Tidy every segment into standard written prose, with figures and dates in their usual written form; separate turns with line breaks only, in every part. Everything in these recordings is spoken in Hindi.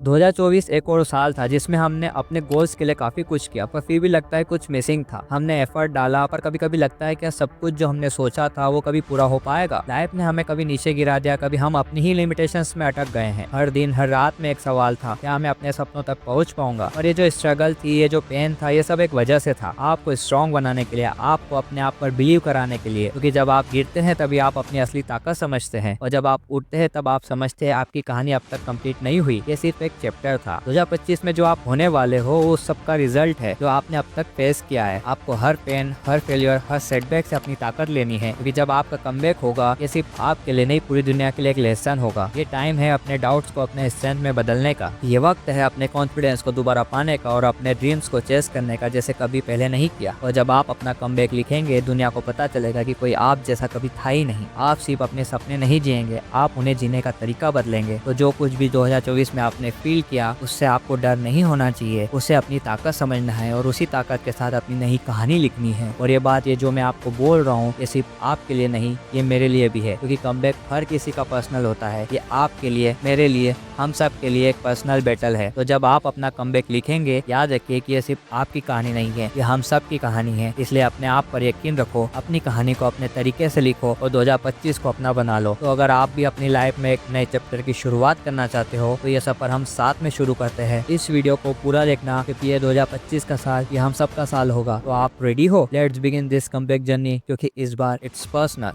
2024 एक और साल था जिसमें हमने अपने गोल्स के लिए काफी कुछ किया, पर फिर भी लगता है कुछ मिसिंग था। हमने एफर्ट डाला, पर कभी कभी लगता है कि सब कुछ जो हमने सोचा था वो कभी पूरा हो पाएगा। लाइफ ने हमें कभी नीचे गिरा दिया, कभी हम अपनी ही लिमिटेशंस में अटक गए हैं। हर दिन हर रात में एक सवाल था, क्या मैं अपने सपनों तक पहुंच पाऊंगा। और ये जो स्ट्रगल थी, ये जो पेन था, ये सब एक वजह से था, आपको स्ट्रॉन्ग बनाने के लिए, आपको अपने आप पर बिलीव कराने के लिए। क्योंकि जब आप गिरते हैं तभी आप अपनी असली ताकत समझते हैं, और जब आप उठते हैं तब आप समझते हैं आपकी कहानी अब तक कंप्लीट नहीं हुई, ये सिर्फ एक चैप्टर था। 2025 में जो आप होने वाले हो वो सबका रिजल्ट है जो आपने अब तक फेस किया है। आपको हर पेन, हर फेलियर, हर सेटबैक से अपनी ताकत लेनी है, क्योंकि जब आपका कमबैक होगा, ये सिर्फ आपके लिए नहीं, पूरी दुनिया के लिए एक लेसन होगा। ये टाइम है अपने डाउट्स को अपने स्ट्रेंथ में बदलने का। ये वक्त है अपने कॉन्फिडेंस को दोबारा पाने का और अपने ड्रीम्स को चेस करने का, जैसे कभी पहले नहीं किया। और जब आप अपना कमबैक लिखेंगे, दुनिया को पता चलेगा कि कोई आप जैसा कभी था ही नहीं। आप सिर्फ अपने सपने नहीं जिएंगे, आप उन्हें जीने का तरीका बदलेंगे। तो जो कुछ भी 2024 में आपने फील किया, उससे आपको डर नहीं होना चाहिए, उसे अपनी ताकत समझना है और उसी ताकत के साथ अपनी नई कहानी लिखनी है। और ये जो मैं आपको बोल रहा हूँ, ये सिर्फ आपके लिए नहीं, ये मेरे लिए भी है, क्योंकि कमबैक हर किसी का पर्सनल होता है। ये आपके लिए, मेरे लिए, हम सब के लिए एक पर्सनल बैटल है। तो जब आप अपना कमबैक लिखेंगे, याद रखिए कि ये सिर्फ आपकी कहानी नहीं है, ये हम सब की कहानी है। इसलिए अपने आप पर यकीन रखो, अपनी कहानी को अपने तरीके से लिखो और 2025 को अपना बना लो। तो अगर आप भी अपनी लाइफ में एक नए चैप्टर की शुरुआत करना चाहते हो, तो ये सफर हम साथ में शुरू करते हैं। इस वीडियो को पूरा देखना, क्योंकि ये 2025 का साल, ये हम सब का साल होगा। तो आप रेडी हो? Let's begin this comeback journey, क्योंकि इस बार इट्स पर्सनल।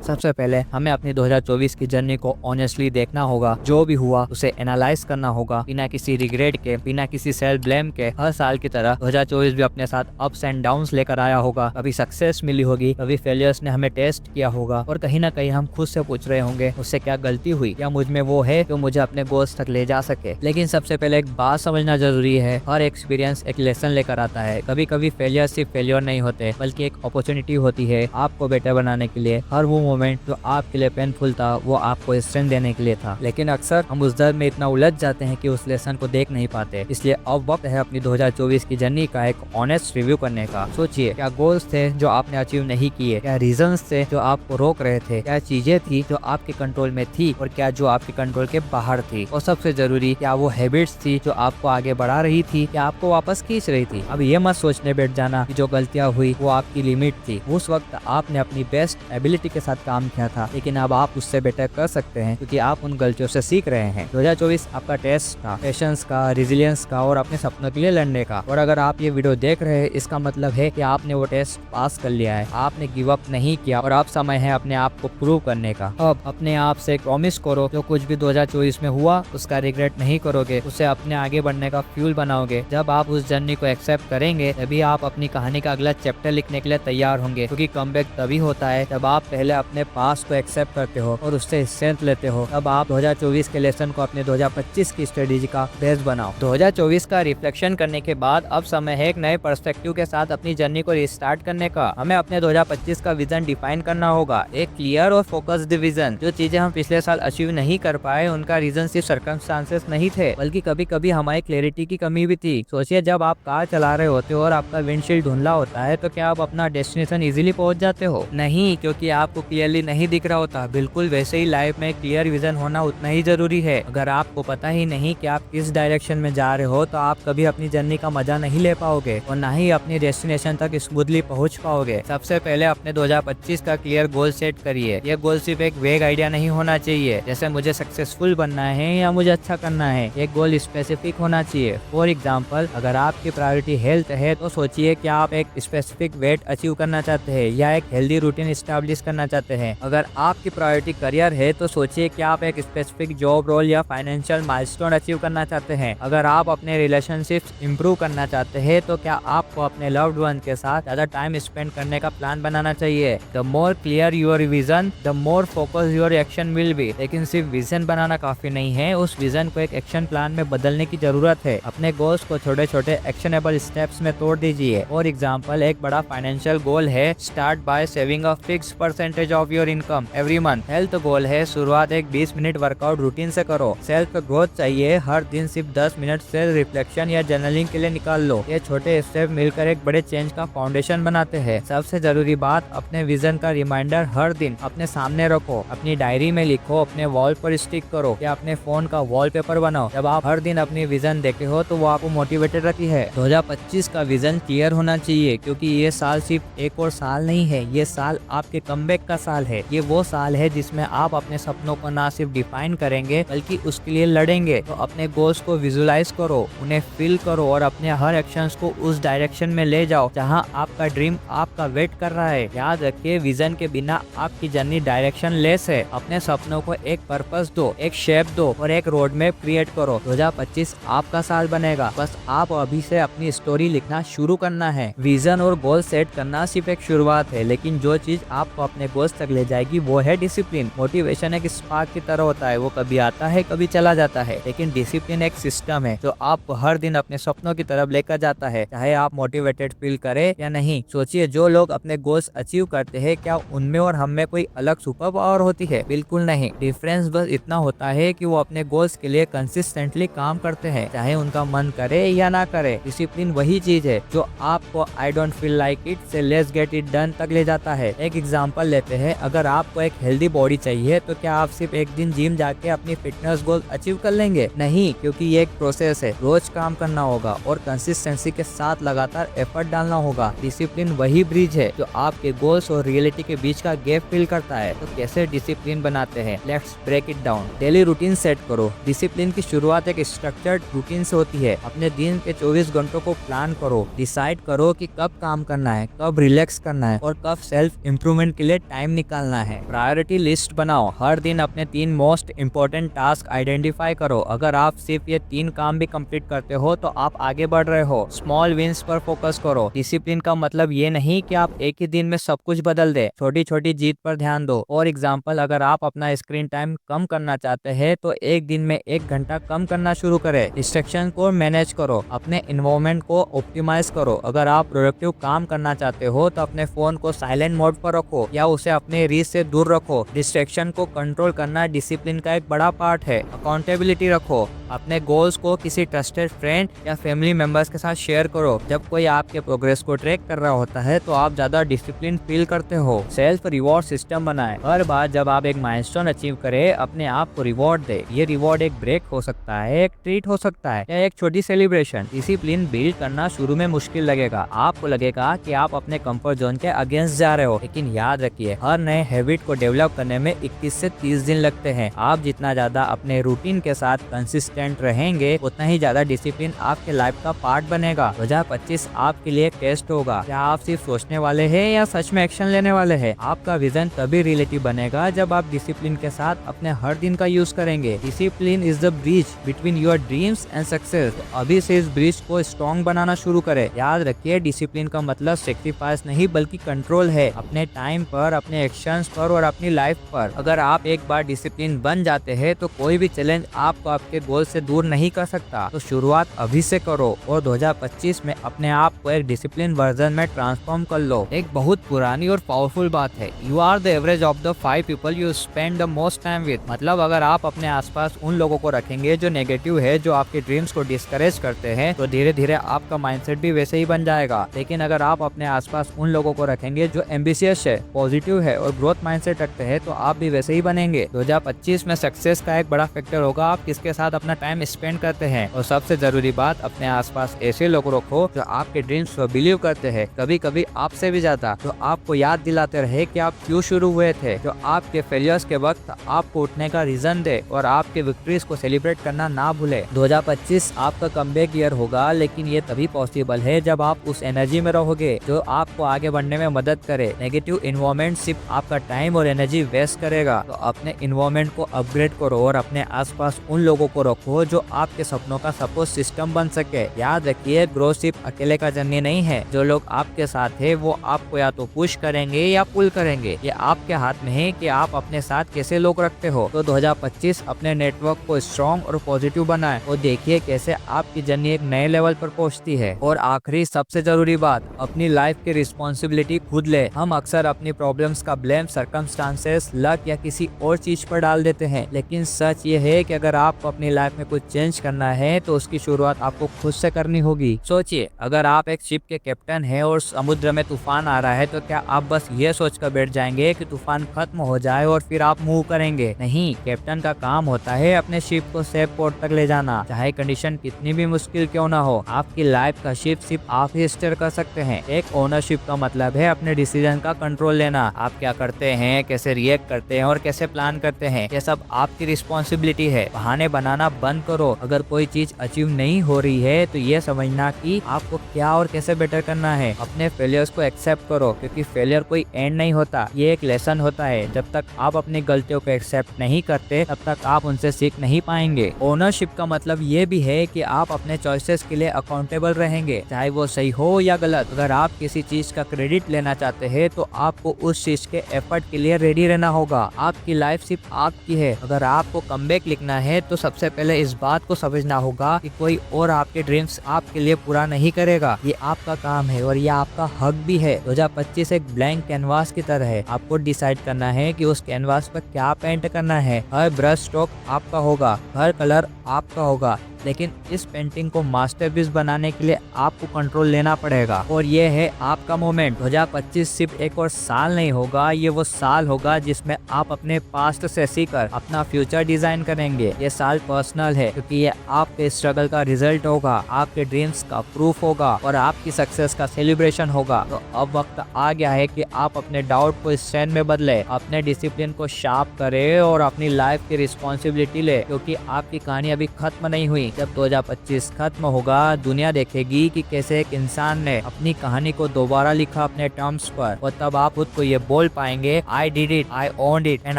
सबसे पहले हमें अपनी 2024 की जर्नी को ऑनेस्टली देखना होगा। जो भी हुआ उसे एनालाइज करना होगा, बिना किसी रिग्रेट के, बिना किसी सेल्फ ब्लेम के। हर साल की तरह 2024 भी अपने साथ अप्स एंड डाउन्स लेकर आया होगा। कभी सक्सेस मिली होगी, कभी फेलियर्स ने हमें टेस्ट किया होगा, और कहीं ना कहीं हम खुद से पूछ रहे होंगे, मुझसे क्या गलती हुई, क्या मुझ में वो है जो मुझे अपने गोल्स तक ले जा सके। लेकिन सबसे पहले एक बात समझना जरूरी है, हर एक्सपीरियंस एक लेसन लेकर आता है। कभी कभी फेलियर सिर्फ फेलियर नहीं होते, बल्कि एक अपॉर्चुनिटी होती है आपको बेटर बनाने के लिए। हर वो मोमेंट जो आपके लिए पेनफुल था, वो आपको स्ट्रेंथ देने के लिए था। लेकिन अक्सर हम उस दर्द में इतना उलझ जाते हैं कि उस लेसन को देख नहीं पाते। इसलिए अब वक्त है अपनी 2024 की जर्नी का एक ऑनेस्ट रिव्यू करने का। सोचिए, क्या गोल्स थे जो आपने अचीव नहीं किए, क्या रीजंस थे जो आपको रोक रहे थे, क्या चीजें थी जो आपके कंट्रोल में थी और क्या जो आपके कंट्रोल के बाहर थी, और सबसे जरूरी, क्या वो हैबिट्स थी जो आपको आगे बढ़ा रही थी, क्या आपको वापस खींच रही थी। अब ये मत सोचने बैठ जाना कि जो गलतियां हुई वो आपकी लिमिट थी। उस वक्त आपने अपनी बेस्ट एबिलिटी के साथ काम किया था, लेकिन अब आप उससे बेटर कर सकते हैं, क्योंकि आप उन गलतियों से सीख रहे हैं। 2024 आपका टेस्ट था, पेशेंस का, रेजिलियंस का और अपने सपनों के लिए लड़ने का। और अगर आप ये वीडियो देख रहे हैं, इसका मतलब है कि आपने वो टेस्ट पास कर लिया है, आपने गिव अप नहीं किया, और अब समय है अपने आप को प्रूव करने का। अब अपने आप से प्रॉमिस करो, जो कुछ भी 2024 में हुआ उसका रिग्रेट नहीं करोगे, उसे अपने आगे बढ़ने का फ्यूल बनाओगे। जब आप उस जर्नी को एक्सेप्ट करेंगे, तभी आप अपनी कहानी का अगला चैप्टर लिखने के लिए तैयार होंगे। क्योंकि कमबैक तभी होता है जब आप पहले अपने पास को एक्सेप्ट करते हो और उससे स्ट्रेंथ लेते हो। अब आप 2024 के लेसन को अपने 2025 की स्ट्रेटेजी का बेस बनाओ। 2024 का रिफ्लेक्शन करने के बाद अब समय है एक नए पर्सपेक्टिव के साथ अपनी जर्नी को रिस्टार्ट करने का। हमें अपने 2025 का विजन डिफाइन करना होगा, एक क्लियर और फोकस्ड विजन। जो चीजें हम पिछले साल अचीव नहीं कर पाए, उनका रीजन सिर्फ सर्कमस्टांसेस नहीं थे, बल्कि कभी कभी हमारी क्लैरिटी की कमी भी थी। सोचिए, जब आप कार चला रहे होते हो और आपका विंडशील्ड धुंधला होता है, तो क्या आप अपना डेस्टिनेशन इजीली पहुंच जाते हो? नहीं, क्योंकि आपको क्लियरली नहीं दिख रहा होता। बिल्कुल वैसे ही लाइफ में क्लियर विजन होना उतना ही जरूरी है। अगर आपको पता ही नहीं कि आप किस डायरेक्शन में जा रहे हो, तो आप कभी अपनी जर्नी का मजा नहीं ले पाओगे और ना ही अपनी डेस्टिनेशन तक स्मूथली पहुंच पाओगे। सबसे पहले अपने 2025 का क्लियर गोल सेट करिए। ये गोल सिर्फ एक वेग आइडिया नहीं होना चाहिए, जैसे मुझे सक्सेसफुल बनना है या मुझे अच्छा करना है। एक गोल स्पेसिफिक होना चाहिए। फॉर एग्जाम्पल, अगर आपकी प्रायोरिटी हेल्थ है, तो सोचिए कि आप एक स्पेसिफिक वेट अचीव करना चाहते हैं या एक हेल्दी रूटीन स्टैब्लिश करना चाहते हैं। अगर आपकी प्रायोरिटी करियर है, तो सोचिए कि आप एक स्पेसिफिक जॉब रोल या फाइनेंशियल माइलस्टोन अचीव करना चाहते हैं। अगर आप अपने रिलेशनशिप्स इंप्रूव करना चाहते हैं, तो क्या आपको अपने लव्ड वन के साथ ज्यादा टाइम स्पेंड करने का प्लान बनाना चाहिए। The more clear your vision, the more focus your action will be. लेकिन सिर्फ विजन बनाना काफी नहीं है, उस विजन को एक एक्शन प्लान में बदलने की जरूरत है। अपने गोल्स को छोटे छोटे एक्शनेबल स्टेप्स में तोड़ दीजिए। फॉर एग्जाम्पल, एक बड़ा फाइनेंशियल गोल है, start by saving a fixed percentage of your income every month. Health goal है, शुरुआत एक 20 मिनट वर्कआउट रूटीन से करो। सेल्फ ग्रोथ चाहिए, हर दिन सिर्फ 10 मिनट सेल्फ रिफ्लेक्शन या जर्नलिंग के लिए निकाल लो। ये छोटे स्टेप मिलकर एक बड़े चेंज का फाउंडेशन बनाते हैं। सबसे जरूरी बात, अपने विजन का रिमाइंडर हर दिन अपने सामने रखो, अपनी डायरी में लिखो, अपने वॉल पर स्टिक करो या अपने फोन का वॉलपेपर बनाओ। जब आप हर दिन अपनी विजन देखे हो तो वो आपको मोटिवेटेड रखती है। 2025 का विजन क्लियर होना चाहिए, क्योंकि ये साल सिर्फ एक और साल नहीं है, ये साल आपके कमबैक का साल है। ये वो साल है जिसमें आप अपने सपनों को ना सिर्फ डिफाइन करेंगे बल्कि उसके लिए लड़ेंगे। तो अपने गोल्स को विजुलाइज करो, उन्हें फील करो और अपने हर एक्शंस को उस डायरेक्शन में ले जाओ जहां आपका ड्रीम आपका वेट कर रहा है। याद रखिए, विजन के बिना आपकी जर्नी डायरेक्शन लेस है। अपने सपनों को एक पर्पस दो, एक शेप दो और एक रोड मैप क्रिएट करो। 2025 आपका साल बनेगा, बस आप अभी से अपनी स्टोरी लिखना शुरू करना है। विजन और गोल सेट करना सिर्फ एक शुरुआत है, लेकिन जो चीज आपको अपने गोल्स तक ले जाएगी वो है डिसिप्लिन। मोटिवेशन एक स्पार्क की तरह होता है, वो कभी आता है कभी चला जाता है, लेकिन डिसिप्लिन एक सिस्टम है जो आपको हर दिन अपने सपनों की तरफ लेकर जाता है, चाहे आप मोटिवेटेड फील करें या नहीं। सोचिए, जो लोग अपने गोल्स अचीव करते हैं, क्या उनमें और हम में कोई अलग सुपर पावर होती है? बिल्कुल नहीं। डिफरेंस बस इतना होता है कि वो अपने गोल्स के लिए कंसिस्टेंटली काम करते हैं, चाहे उनका मन करे या ना करे। डिसिप्लिन वही चीज है जो आपको I don't feel like it से लेट्स गेट इट डन तक ले जाता है। एक एग्जांपल लेते हैं, अगर आपको एक हेल्दी बॉडी चाहिए तो क्या आप सिर्फ एक दिन जिम जाके अपनी फिटनेस गोल अचीव कर लेंगे? नहीं, क्योंकि ये एक प्रोसेस है। रोज काम करना होगा और कंसिस्टेंसी के साथ लगातार एफर्ट डालना होगा। डिसिप्लिन वही ब्रिज है जो आपके गोल्स और रियलिटी के बीच का गैप फिल करता है। तो कैसे डिसिप्लिन बनाते हैं? Let's break it down. Daily routine set करो। डिसिप्लिन की शुरुआत एक स्ट्रक्चर्ड रूटीन से होती है। अपने दिन के 24 घंटों को प्लान करो। डिसाइड करो कि कब काम करना है, कब रिलैक्स करना है और कब सेल्फ इम्प्रूवमेंट के लिए टाइम निकालना है। प्रायोरिटी लिस्ट बनाओ। हर दिन अपने 3 मोस्ट इम्पोर्टेंट टास्क आइडेंटिफाई करो। अगर आप सिर्फ ये 3 काम भी कंप्लीट करते हो तो आप आगे बढ़ रहे हो। स्मॉल विंस पर फोकस करो। डिसिप्लिन का मतलब ये नहीं कि आप एक ही दिन में सब कुछ बदल दे। छोटी छोटी जीत पर ध्यान दो। और एग्जाम्पल, अगर आप अपना स्क्रीन टाइम कम करना चाहते हैं तो एक दिन में 1 घंटा कम करना शुरू करें। डिस्ट्रैक्शन को मैनेज करो। अपने इन्वायरमेंट को ऑप्टिमाइज करो। अगर आप प्रोडक्टिव काम करना चाहते हो तो अपने फोन को साइलेंट मोड पर रखो या उसे अपने रीच से दूर रखो। डिस्ट्रैक्शन को कंट्रोल करना डिसिप्लिन का एक बड़ा पार्ट है। अकाउंटेबिलिटी रखो। अपने गोल्स को किसी ट्रस्टेड फ्रेंड या फैमिली मेंबर्स के साथ शेयर करो। जब कोई आपके प्रोग्रेस को ट्रैक कर रहा होता है तो आप ज्यादा डिसिप्लिन फील करते हो। सेल्फ रिवॉर्ड सिस्टम बनाएं। हर बार जब आप एक माइलस्टोन अचीव करें, अपने आप को रिवॉर्ड दे। ये रिवॉर्ड एक ब्रेक हो सकता है, एक ट्रीट हो सकता है या एक छोटी सेलिब्रेशन। डिसिप्लिन बिल्ड करना शुरू में मुश्किल लगेगा। आपको लगेगा कि आप अपने कंफर्ट जोन के अगेंस्ट जा रहे हो, लेकिन याद रखिए, हर नए हैबिट को डेवलप करने में 21 से 30 दिन लगते हैं। आप जितना ज्यादा अपने रूटीन के साथ कंसिस्टेंट रहेंगे, उतना ही ज्यादा डिसिप्लिन आपके लाइफ का पार्ट बनेगा। 2025 आपके लिए टेस्ट होगा। क्या आप सिर्फ सोचने वाले हैं या सच में एक्शन लेने वाले हैं? आपका विजन तभी रियलिटी बनेगा जब आप डिसिप्लिन के साथ अपने हर दिन का यूज करेंगे। Discipline is the bridge between your dreams and success. अभी से इस ब्रिज को स्ट्रॉन्ग बनाना शुरू करें। याद रखिए, डिसिप्लिन का मतलब सेक्रीफाइस नहीं बल्कि कंट्रोल है, अपने टाइम पर, अपने एक्शंस पर और अपनी लाइफ पर। अगर आप एक बार डिसिप्लिन बन जाते हैं तो कोई भी चैलेंज आपको आपके गोल से दूर नहीं कर सकता। तो शुरुआत अभी से करो और 2025 में अपने आप को एक डिसिप्लिन वर्जन में ट्रांसफॉर्म कर लो। एक बहुत पुरानी और पावरफुल बात है, you are the average of the 5 people you spend the most time with. मतलब अगर आप अपने आसपास उन लोगों को रखेंगे जो नेगेटिव है, जो आपके ड्रीम्स को डिस्करेज करते हैं, तो धीरे धीरे आपका माइंडसेट भी वैसे ही बन जाएगा। लेकिन अगर आप अपने आसपास उन लोगों को रखेंगे जो एम्बिशियस है, पॉजिटिव है और ग्रोथ माइंडसेट रखते हैं, तो आप भी वैसे ही बनेंगे। 2025 में सक्सेस का एक बड़ा फैक्टर होगा आप किसके साथ अपना टाइम स्पेंड करते हैं। और सबसे जरूरी बात, अपने आसपास ऐसे लोग रखो जो आपके ड्रीम्स को बिलीव करते हैं, कभी कभी आपसे भी ज्यादा, जो आपको याद दिलाते रहे कि आप क्यों शुरू हुए थे, जो आपके फेलियर्स के वक्त आपको उठने का रीजन दे और आपके विक्ट्रीज को सेलिब्रेट करना ना भूले। 2025 आपका कमबैक ईयर होगा, लेकिन ये तभी पॉसिबल है जब आप उस एनर्जी में रहोगे जो आपको आगे बढ़ने में मदद करे। नेगेटिव इन्वायरमेंट सिर्फ आपका टाइम और एनर्जी वेस्ट करेगा। तो अपने इन्वायरमेंट को अपग्रेड करो और अपने आसपास उन लोगों को रखो हो जो आपके सपनों का सपोर्ट सिस्टम बन सके। याद रखिए, ग्रोथ सिर्फ अकेले का जर्नी नहीं है। जो लोग आपके साथ है वो आपको या तो पुश करेंगे या पुल करेंगे। ये आपके हाथ में है कि आप अपने साथ कैसे लोग रखते हो। तो 2025 अपने नेटवर्क को स्ट्रॉन्ग और पॉजिटिव बनाए और देखिए कैसे आपकी जर्नी एक नए लेवल पर पहुंचती है। और आखिरी सबसे जरूरी बात, अपनी लाइफ की रिस्पॉन्सिबिलिटी खुद ले। हम अक्सर अपनी प्रॉब्लम्स का ब्लेम सर्कमस्टांसेस, लक या किसी और चीज पर डाल देते हैं, लेकिन सच ये है कि अगर आपको अपनी लाइफ में कुछ चेंज करना है तो उसकी शुरुआत आपको खुद से करनी होगी। सोचिए, अगर आप एक शिप के कैप्टन हैं और समुद्र में तूफान आ रहा है तो क्या आप बस ये सोचकर बैठ जाएंगे कि तूफान खत्म हो जाए और फिर आप मूव करेंगे? नहीं, कैप्टन का काम होता है अपने शिप को सेफ पोर्ट तक ले जाना, चाहे कंडीशन कितनी भी मुश्किल क्यों ना हो। आपकी लाइफ का शिप सिर्फ आप ही स्टीयर कर सकते हैं। एक ओनरशिप का मतलब है अपने डिसीजन का कंट्रोल लेना। आप क्या करते हैं, कैसे रिएक्ट करते हैं और कैसे प्लान करते हैं, ये सब आपकी रिस्पॉन्सिबिलिटी है। बहाने बनाना बंद करो। अगर कोई चीज अचीव नहीं हो रही है तो ये समझना कि आपको क्या और कैसे बेटर करना है। अपने फेलियर्स को एक्सेप्ट करो, क्योंकि फेलियर कोई एंड नहीं होता, ये एक लेसन होता है। जब तक आप अपनी गलतियों को एक्सेप्ट नहीं करते तब तक आप उनसे सीख नहीं पाएंगे। ओनरशिप का मतलब ये भी है कि आप अपने चॉइसेस के लिए अकाउंटेबल रहेंगे, चाहे वो सही हो या गलत। अगर आप किसी चीज का क्रेडिट लेना चाहते हैं तो आपको उस चीज के एफर्ट के लिए रेडी रहना होगा। आपकी लाइफ सिर्फ आपकी है। अगर आपको कमबैक लिखना है तो सबसे पहले इस बात को समझना होगा कि कोई और आपके ड्रीम्स आपके लिए पूरा नहीं करेगा। ये आपका काम है और ये आपका हक भी है। 2025 एक ब्लैंक कैनवास की तरह है। आपको डिसाइड करना है कि उस कैनवास पर क्या पेंट करना है। हर ब्रश स्ट्रोक आपका होगा, हर कलर आपका होगा, लेकिन इस पेंटिंग को मास्टरपीस बनाने के लिए आपको कंट्रोल लेना पड़ेगा। और ये है आपका मोमेंट। 2025 सिर्फ एक और साल नहीं होगा, ये वो साल होगा जिसमें आप अपने पास्ट से सीखकर अपना फ्यूचर डिजाइन करेंगे। ये साल पर्सनल है क्योंकि ये आपके स्ट्रगल का रिजल्ट होगा, आपके ड्रीम्स का प्रूफ होगा और आपकी सक्सेस का सेलिब्रेशन होगा। तो अब वक्त आ गया है कि आप अपने डाउट को स्ट्रेंथ में बदले, अपने डिसिप्लिन को शार्प करे और अपनी लाइफ की रिस्पॉन्सिबिलिटी ले, क्योंकि आपकी कहानी अभी खत्म नहीं हुई। जब 2025 खत्म होगा, दुनिया देखेगी कि कैसे एक इंसान ने अपनी कहानी को दोबारा लिखा अपने टर्म्स पर, और तब आप खुद को ये बोल पाएंगे, I did it, I owned it and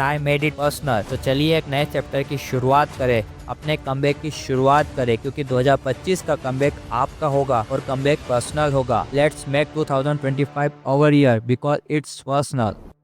I made it personal. तो चलिए एक नए चैप्टर की शुरुआत करें, अपने कमबैक की शुरुआत करें, क्योंकि 2025 का कमबैक आपका होगा और कमबैक पर्सनल होगा। Let's make 2025 our year because it's personal.